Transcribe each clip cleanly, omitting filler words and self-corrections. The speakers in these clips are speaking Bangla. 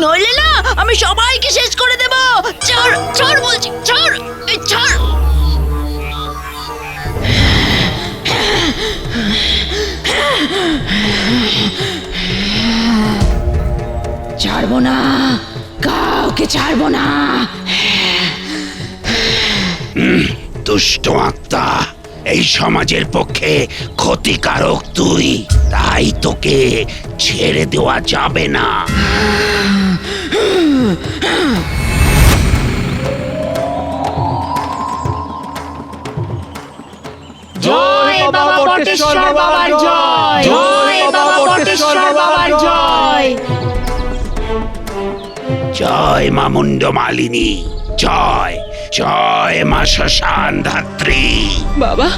নইলে না আমি সবাইকে শেষ করে দেব। ছাড় ছাড় বলছি, ছাড়, এই ছাড়। ছাড়বো না, কাউকে ছাড়বো না। দুষ্ট আত্মা, এই সমাজের পক্ষে ক্ষতিকারক তুই, তাই তোকে ছেড়ে দেওয়া যাবে না। জয় বাবা বটেশ্বর বাবার জয়, জয় বাবা বটেশ্বর বাবার জয়। জয় মা মুন্ড মালিনী, জয় জয় মা শ্মশান ধাত্রী। বাবা,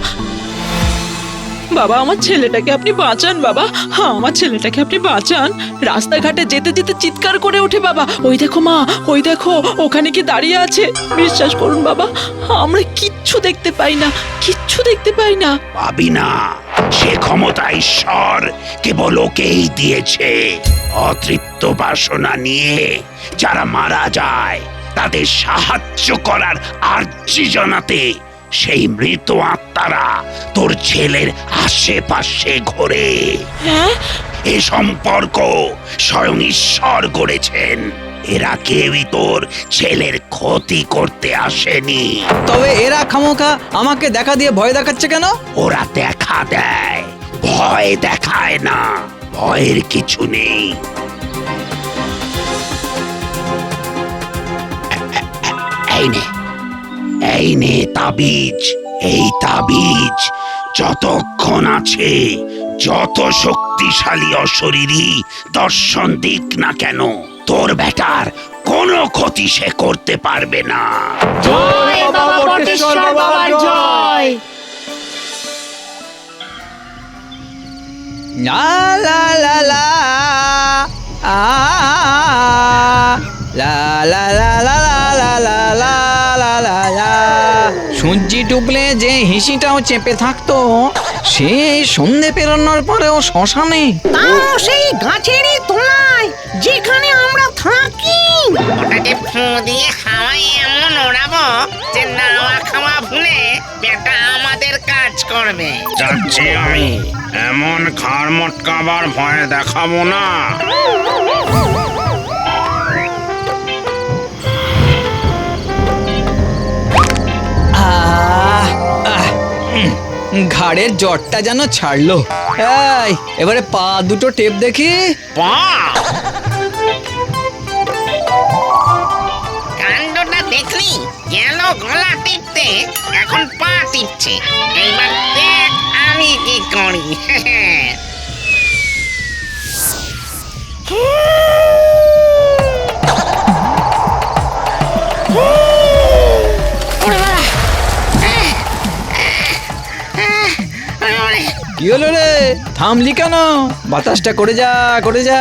বাবা আমার ছেলেটাকে আপনি বাঁচান বাবা, হ্যাঁ আমার ছেলেটাকে আপনি বাঁচান। রাস্তাঘাটে যেতে যেতে চিৎকার করে ওঠে বাবা, ওই দেখো মা, ওই দেখো ওখানে কি দাঁড়িয়ে আছে। বিশ্বাস করুন বাবা, আমরা কিচ্ছু দেখতে পাই না, কিচ্ছু দেখতে পাই না। পাবি না, সে ক্ষমতা ঈশ্বর কেবল ওকেই দিয়েছে। অতৃপ্ত বাসনা নিয়ে যারা মারা যায় তাদের সাহায্য করার আর্জি জানাতে সেই মৃত আত্মারা তোর ছেলের আশেপাশে ঘোরে। হ্যাঁ, এ সম্পর্ক স্বয়ং ঈশ্বর গড়েছেন। এরা কেউই তোর ছেলের ক্ষতি করতে আসেনি। তবে এরা খামোখা আমাকে দেখা দিয়ে ভয় দেখাচ্ছে কেন? ওরা দেখা দেয়, ভয় দেখায় না। ভয়ের কিছু নেই। এই নে তাবিজ। এই তাবিজ যতক্ষণ আছে, যত শক্তিশালী অশরীরী দর্শন দিক না কেন, তোর বেটার কোনো ক্ষতি সে করতে পারবে না। জয় বাবা বটেশ্বর বাবার জয়। লা লা লা লা আ লা লা লা লা লা লা লা লা লা লা। সূর্যি ডুবলে যে হিসিটাও চেপে থাকতো, সে সন্ধে পেরোনোর পরেও শ্মশানে। তাও সেই গাছেরই তলায় যেখানে আমরা থাকি। ওটাকে ফু দিয়ে হাওয়ায় এমন ওড়াবো যে নাওয়া খাওয়া ভুলে বেটা আমাদের কাজ করবে। যাচ্ছি আমি, এমন ঘাড় মটকাবার ভয় দেখাবো না। ঘাড়ের জ্বরটা যেন ছাড়লো। এই, এবারে পা দুটো টেপ দেখি। পা কাণ্ডটা দেখলি, গেল গলা টিপতে, এখন পা টিপছে। এইবার দেখ আমি কি করি। কি হলো রে, থামলি কেন? বাতাসটা করে যা, করে যা।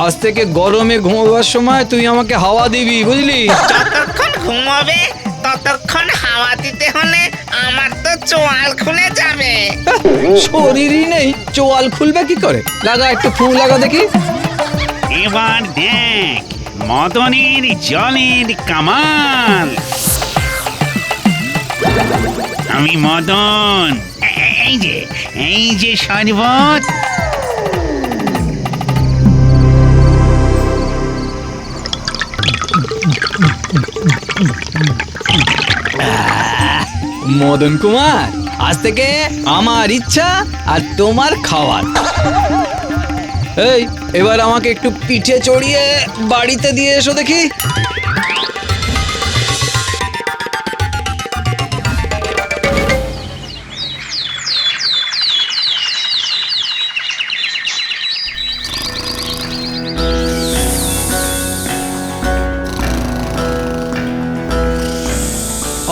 আজ থেকে গরমে ঘুমাবার সময় তুই আমাকে হাওয়া দিবি, বুঝলি? যতক্ষণ ঘুমাবে ততক্ষণ হাওয়া দিতে হলে আমার তো চোয়াল খুলে যাবে। শরীরই নেই, চোয়াল খুলবে কি করে? লাগা, একটু ফু লাগা দেখি। এবার দেখ মদনের জলের কামাল। আমি মদন, এই যে শরবত। মদন কুমার, আজ থেকে আমার ইচ্ছা আর তোমার খাওয়ার। এই, এবার আমাকে একটু পিঠে চড়িয়ে বাড়িতে দিয়ে এসো দেখি।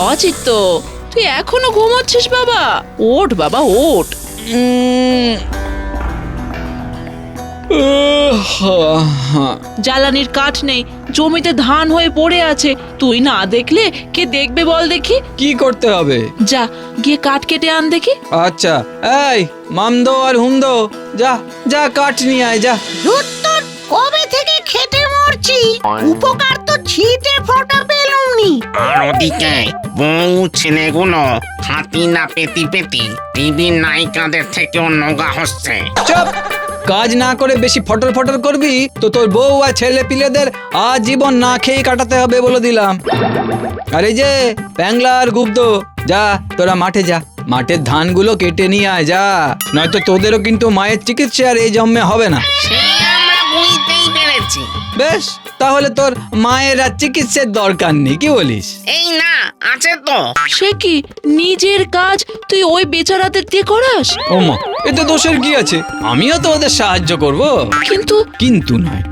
অচিত্ত, তুই এখনো ঘুমোচ্ছিস বাবা? ওঠ বাবা, ওঠ। জ্বালানির কাঠ নেই, জমিতে ধান হয়ে পড়ে আছে। তুই না দেখলে কে দেখবে বল দেখি? কি করতে হবে? যা গিয়ে কাঠ কেটে আন দেখি। আচ্ছা, এই মামদো আর হুমদো, যা যা কাঠ নিয়ে আয়, যা। দুত্তর কবে থেকে খেটে মরছে করছি উপকার তো ছিটে ফোঁটা পেলুমনি। আর ওদিকে বউ ছেলেগুলো হাতি না পেতি পেতি টিভির নায়িকাদের থেকেও নোগা হচ্ছে। চুপ! কাজ না করে বেশি ফটর ফটর করবি তো তোর বউ আর ছেলে পিলেদের আজীবন না খেয়ে কাটাতে হবে বলে দিলাম। আরে যে প্যাংলার গুপ্ত, যা তোরা মাঠে যা, মাঠের ধানগুলো কেটে নিয়ে আয় যা, নয়তো তোদেরও কিন্তু মায়ের চিকিৎসা আর এই জন্মে হবে না। সে আমরা বুঝতেই পেরেছি। বেশ, তাহলে তোর মায়ের আর চিকিৎসার দরকার নেই, কি বলিস? এই না, আছে তো। সে কি নিজের কাজ তুই ওই বেচারাদের দিয়ে করাস? ওমা, এতে দোষের কি আছে? আমিও তো ওদের সাহায্য করব। কিন্তু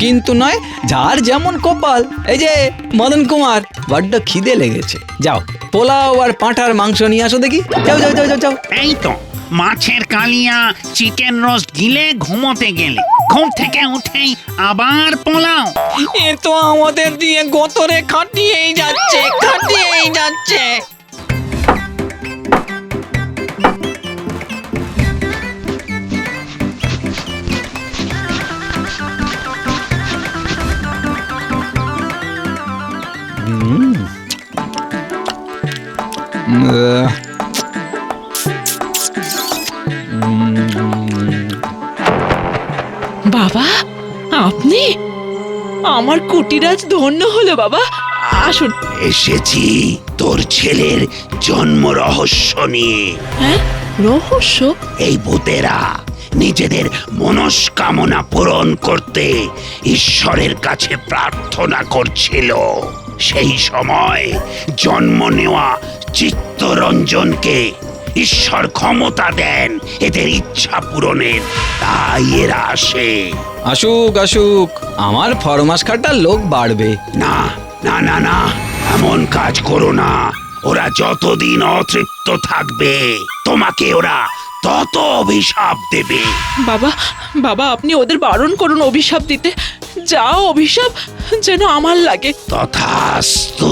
কিন্তু নয়, যার যেমন কপাল। এই যে মদন কুমার, বড্ড খিদে লেগেছে, যাও পোলাও আর পাঁঠার মাংস নিয়ে আসো দেখি। যাও যাও যাও যাও যাও। এই তো মাছের কালিয়া চিকেন রোস্ট গিলে ঘুমোতে গেলে, ঘুম থেকে উঠেই আবার পোলাও। এ তো আমাদের দিয়ে গতরে খাটিয়েই যাচ্ছে। বাবা, আপনি? আমার কুটিরাজ ধন্য হলো বাবা। আসুন। এসেছি তোর ছেলের জন্ম রহস্য নিয়ে। হ্যাঁ, রহস্য? এই ভূতেরা নিজেদের মনস্কামনা পূরণ করতে ঈশ্বরের কাছে প্রার্থনা করছিল। সেই সময় জন্ম নেওয়া চিত্তরঞ্জনকে ঈশ্বর ক্ষমতা দেন এদের ইচ্ছা পূরণের, তাই এরা আসে। আসুক, আমার ফরমাস খাটার লোক বাড়বে। না না না না, এমন কাজ করো না। ওরা যতদিন অতৃপ্ত থাকবে তোমাকে ওরা তত অভিশাপ দেবে। বাবা আপনি ওদের বারণ করুন অভিশাপ দিতে। যা অভিশাপ যেন আমার লাগে। তথাস্তু।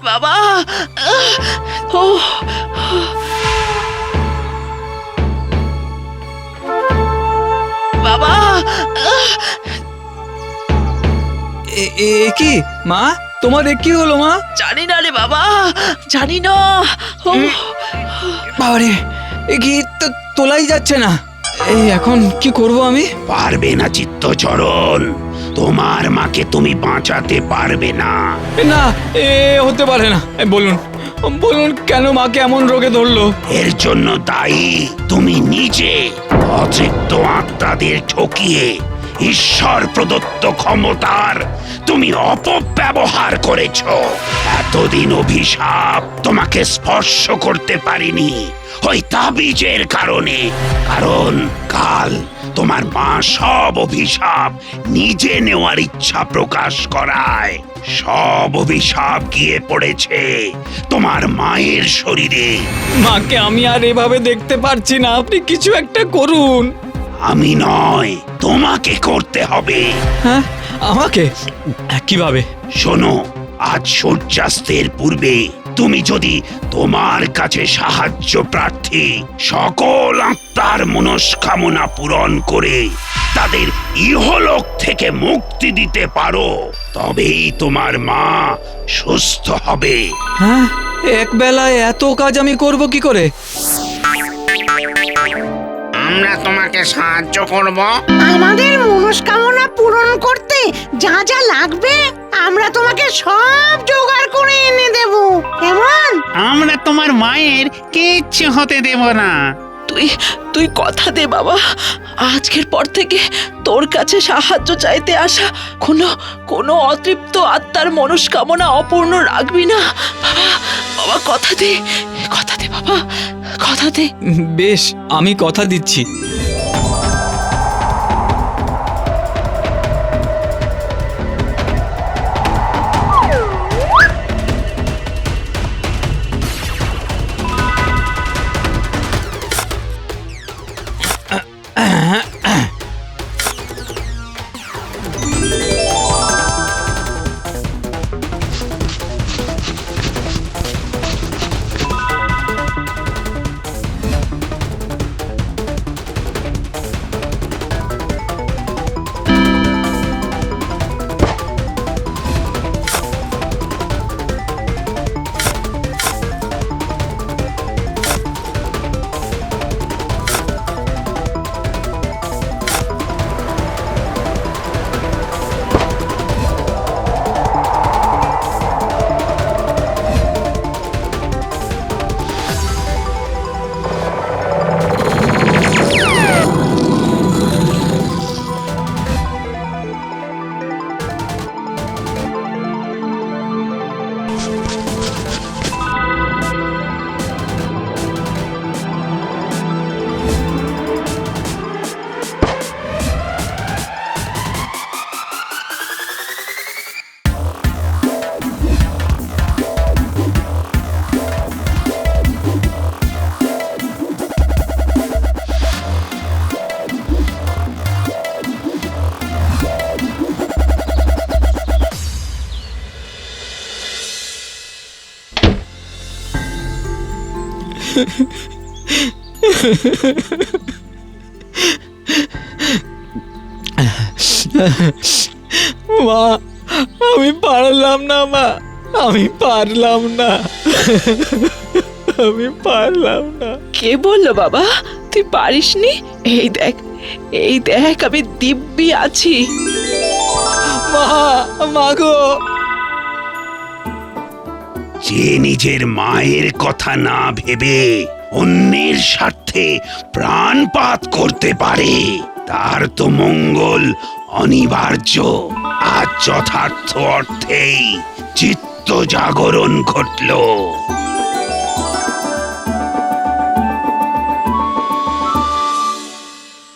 বাবা, ও বাবা, কি মা, তোমার কি হলো মা? জানি না রে বাবা, জানি না। বাবারে, কি তোলাই যাচ্ছে না। এই এখন কি করব আমি? পারবে না চিত্তচরণ, তোমার মাকে তুমি বাঁচাতে পারবে না। না, হতে পারে না। বলুন কেন মাকে এমন রোগে ধরলো? এর জন্য দায়ী তুমি নিজে। অতৃপ্ত আত্মাদের ঠকিয়ে ঈশ্বর প্রদত্ত ক্ষমতার তুমি অপব্যবহার করেছ। এতদিন অভিশাপ তোমাকে স্পর্শ করতে পারিনি ওই তাবিজের কারণে। কারণ কাল তোমার মা সব অভিশাপ নিজে নেওয়ার ইচ্ছা প্রকাশ করায়। সব অভিশাপ গিয়ে পড়েছে তোমার মায়ের শরীরে। মাকে আমি আর এভাবে দেখতে পারছি না, আপনি কিছু একটা করুন। আমি নয়, তোমাকে করতে হবে। হ্যাঁ, আমাকে? কিভাবে? শোনো, আজ সূর্যাস্তের পূর্বে তুমি যদি তোমার কাছে সাহায্য প্রার্থী সকল আত্মার মনস্কামনা পূরণ করে তাদের ইহলোক থেকে মুক্তি দিতে পারো, তবেই তোমার মা সুস্থ হবে। হ্যাঁ, এক বেলায় এত কাজ আমি করব কি করে? আমরা তোমাকে সাহায্য করব। আমাদের মনস্কামনা পূরণ করতে যা যা লাগবে আমরা তোমাকে সব জোগাড় করে এনে দেব। কেমন? আমরা তোমার মায়ের কিচ্ছু হতে দেব না। তুই কথা দে বাবা, আজকের পর থেকে তোর কাছে সাহায্য চাইতে আসা কোনো অতৃপ্ত আত্মার মনস্কামনা অপূর্ণ রাখবি না। বাবা কথা দে বাবা, কথা দে। বেশ, আমি কথা দিচ্ছি। মা, আমি পারলাম না মা, আমি পারলাম না, আমি পারলাম না। কে বললো বাবা তুই পারিসনি? এই দেখ, এই দেখ, আমি দিব্যি আছি। মা, মা গো। যে নিজের মায়ের কথা না ভেবে অন্যের স্বার্থে প্রাণপাত করতে পারে তার তো মঙ্গল অনিবার্য। আজ যথার্থ অর্থেই চিত্ত জাগরণ ঘটল।